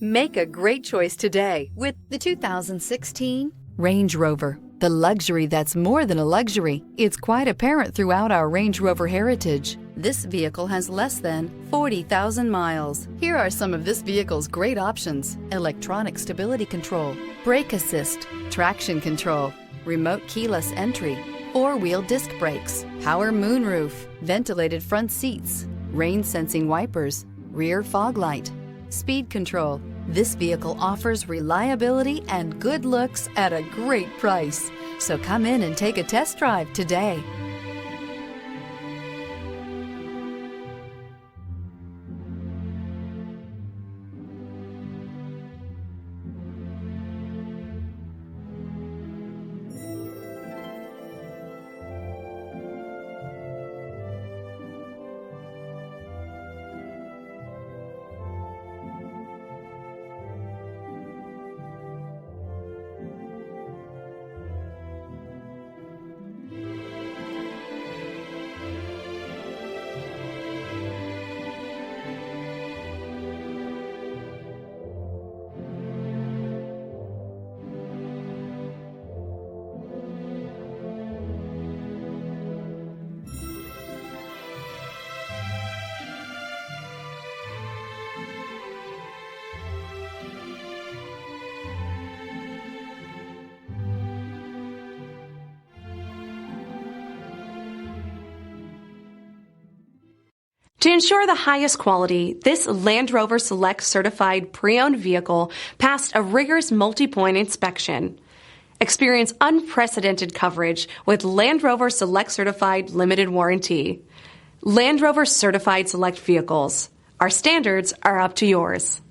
Make a great choice today with the 2016 Range Rover. The luxury that's more than a luxury. It's quite apparent throughout our Range Rover heritage. This vehicle has less than 40,000 miles. Here are some of this vehicle's great options: electronic stability control, brake assist, traction control, remote keyless entry, four-wheel disc brakes, power moonroof, ventilated front seats, rain sensing wipers, rear fog light, speed control. This vehicle offers reliability and good looks at a great price. So come in and take a test drive today. To ensure the highest quality, this Land Rover Select certified pre-owned vehicle passed a rigorous multi-point inspection. Experience unprecedented coverage with Land Rover Select certified limited warranty. Land Rover certified select vehicles. Our standards are up to yours.